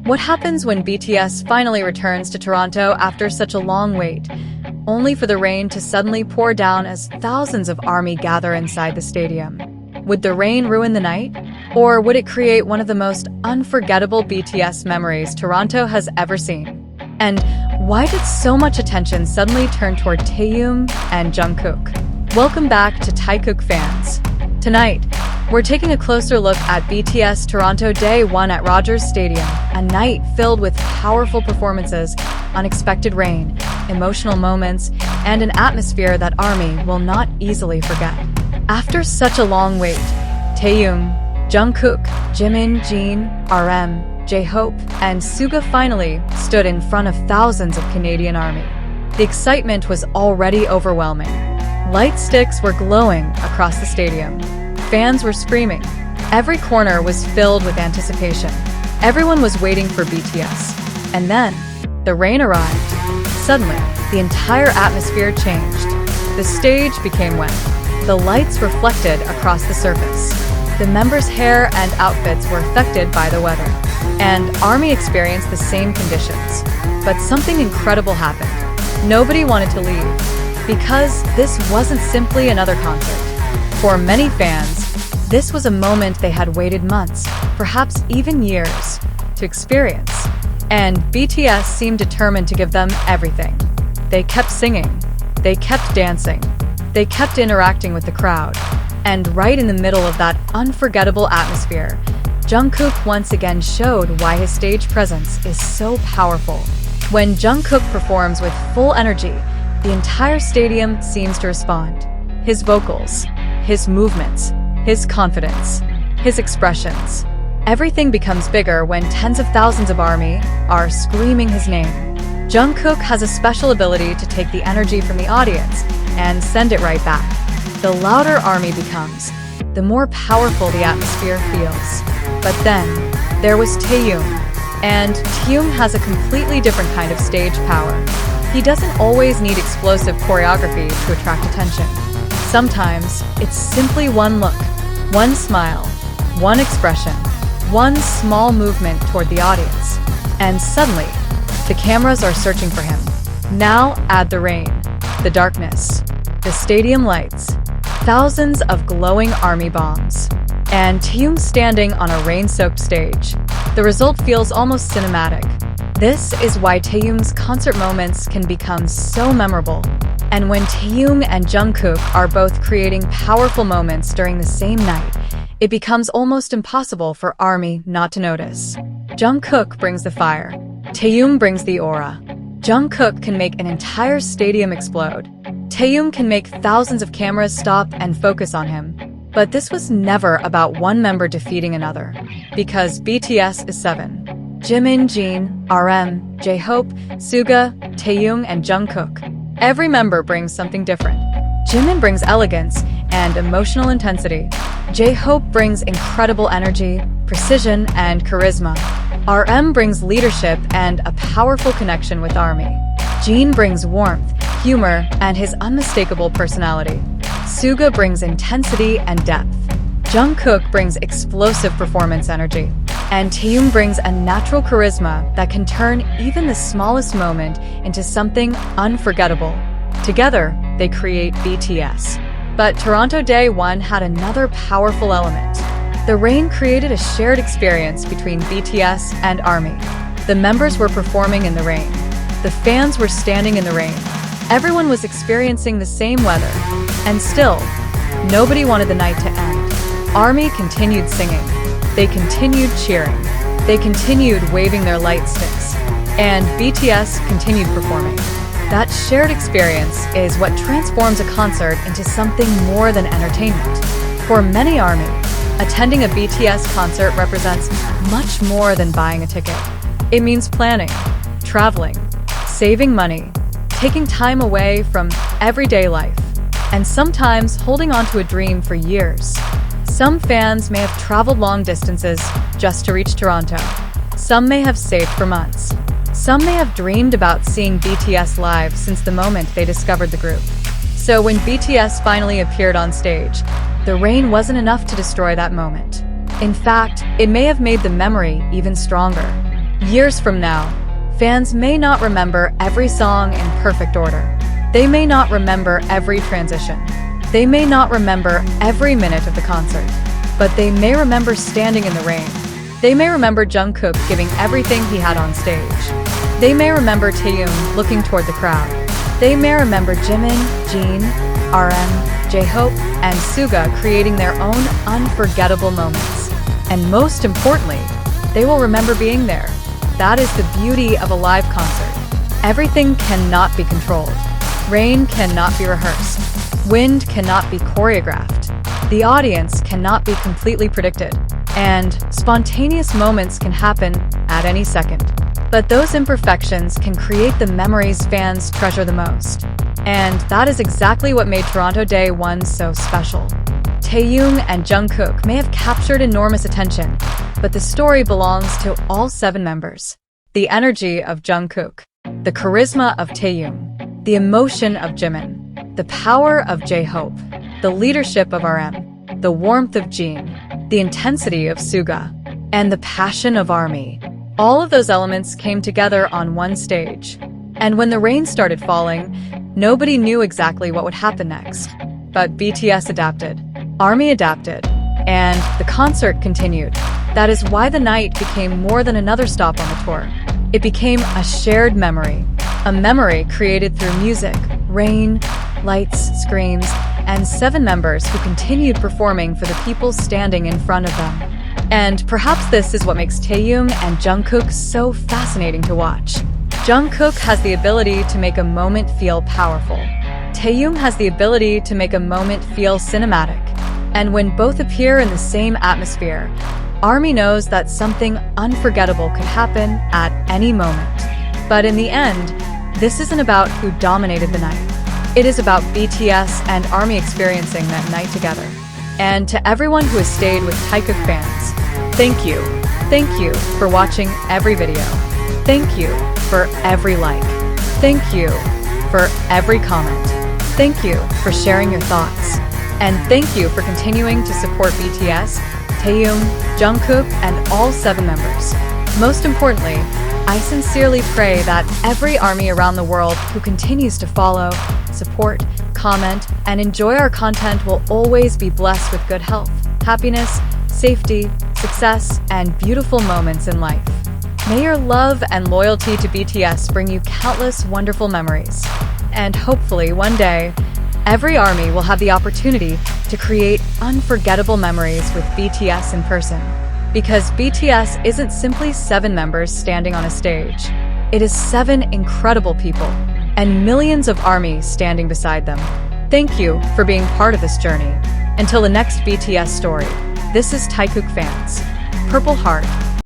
What happens when BTS finally returns to Toronto after such a long wait, only for the rain to suddenly pour down as thousands of ARMY gather inside the stadium? Would the rain ruin the night? Or would it create one of the most unforgettable BTS memories Toronto has ever seen? And why did so much attention suddenly turn toward Taehyung and Jungkook? Welcome back to Taekook fans. Tonight, we're taking a closer look at BTS Toronto Day 1 at Rogers Stadium, a night filled with powerful performances, unexpected rain, emotional moments, and an atmosphere that ARMY will not easily forget. After such a long wait, Taehyung, Jungkook, Jimin, RM, J-Hope, and Suga finally stood in front of thousands of Canadian ARMY. The excitement was already overwhelming. Light sticks were glowing across the stadium. Fans were screaming. Every corner was filled with anticipation. Everyone was waiting for BTS. And then, the rain arrived. Suddenly, the entire atmosphere changed. The stage became wet. The lights reflected across the surface. The members' hair and outfits were affected by the weather. And ARMY experienced the same conditions. But something incredible happened. Nobody wanted to leave, because this wasn't simply another concert. For many fans, this was a moment they had waited months, perhaps even years, to experience. And BTS seemed determined to give them everything. They kept singing, they kept dancing, they kept interacting with the crowd. And right in the middle of that unforgettable atmosphere, Jungkook once again showed why his stage presence is so powerful. When Jungkook performs with full energy, the entire stadium seems to respond. His vocals, his movements, his confidence, his expressions. Everything becomes bigger when tens of thousands of ARMY are screaming his name. Jungkook has a special ability to take the energy from the audience and send it right back. The louder ARMY becomes, the more powerful the atmosphere feels. But then, there was Taehyung. And Taehyung has a completely different kind of stage power. He doesn't always need explosive choreography to attract attention. Sometimes, it's simply one look, one smile, one expression, one small movement toward the audience. And suddenly, the cameras are searching for him. Now add the rain, the darkness, the stadium lights, thousands of glowing ARMY bombs, and Taehyung standing on a rain-soaked stage. The result feels almost cinematic. This is why Taehyung's concert moments can become so memorable. And when Taehyung and Jungkook are both creating powerful moments during the same night, it becomes almost impossible for ARMY not to notice. Jungkook brings the fire. Taehyung brings the aura. Jungkook can make an entire stadium explode. Taehyung can make thousands of cameras stop and focus on him. But this was never about one member defeating another. Because BTS is 7. Jimin, RM, J-Hope, Suga, Taehyung, and Jungkook. Every member brings something different. Jimin brings elegance and emotional intensity. J-Hope brings incredible energy, precision, and charisma. RM brings leadership and a powerful connection with ARMY. Jin brings warmth, humor, and his unmistakable personality. Suga brings intensity and depth. Jungkook brings explosive performance energy. And Taehyung brings a natural charisma that can turn even the smallest moment into something unforgettable. Together, they create BTS. But Toronto Day 1 had another powerful element. The rain created a shared experience between BTS and ARMY. The members were performing in the rain. The fans were standing in the rain. Everyone was experiencing the same weather. And still, nobody wanted the night to end. ARMY continued singing. They continued cheering. They continued waving their light sticks. And BTS continued performing. That shared experience is what transforms a concert into something more than entertainment. For many ARMY, attending a BTS concert represents much more than buying a ticket. It means planning, traveling, saving money, taking time away from everyday life, and sometimes holding on to a dream for years. Some fans may have traveled long distances just to reach Toronto. Some may have saved for months. Some may have dreamed about seeing BTS live since the moment they discovered the group. So when BTS finally appeared on stage, the rain wasn't enough to destroy that moment. In fact, it may have made the memory even stronger. Years from now, fans may not remember every song in perfect order. They may not remember every transition. They may not remember every minute of the concert. But they may remember standing in the rain. They may remember Jungkook giving everything he had on stage. They may remember Taehyung looking toward the crowd. They may remember Jimin, Jin, RM, J-Hope, and Suga creating their own unforgettable moments. And most importantly, they will remember being there. That is the beauty of a live concert. Everything cannot be controlled. Rain cannot be rehearsed. Wind cannot be choreographed. The audience cannot be completely predicted. And spontaneous moments can happen at any second. But those imperfections can create the memories fans treasure the most. And that is exactly what made Toronto Day 1 so special. Taehyung and Jungkook may have captured enormous attention, but the story belongs to all 7 members. The energy of Jungkook, the charisma of Taehyung, the emotion of Jimin, the power of J-Hope, the leadership of RM, the warmth of Jin, the intensity of Suga, and the passion of ARMY. All of those elements came together on one stage. And when the rain started falling, nobody knew exactly what would happen next. But BTS adapted, ARMY adapted, and the concert continued. That is why the night became more than another stop on the tour. It became a shared memory, a memory created through music, rain, lights, screams, and 7 members who continued performing for the people standing in front of them. And perhaps this is what makes Taehyung and Jungkook so fascinating to watch. Jungkook has the ability to make a moment feel powerful. Taehyung has the ability to make a moment feel cinematic. And when both appear in the same atmosphere, ARMY knows that something unforgettable could happen at any moment. But in the end, this isn't about who dominated the night. It is about BTS and ARMY experiencing that night together. And to everyone who has stayed with Taekook fans, thank you. Thank you for watching every video. Thank you for every like. Thank you for every comment. Thank you for sharing your thoughts. And thank you for continuing to support BTS, Taehyung, Jungkook, and all 7 members. Most importantly, I sincerely pray that every ARMY around the world who continues to follow, support, comment, and enjoy our content will always be blessed with good health, happiness, safety, success, and beautiful moments in life. May your love and loyalty to BTS bring you countless wonderful memories. And hopefully one day, every ARMY will have the opportunity to create unforgettable memories with BTS in person. Because BTS isn't simply 7 members standing on a stage. It is 7 incredible people and millions of ARMY standing beside them. Thank you for being part of this journey. Until the next BTS story, this is Taekook fans. Purple Heart.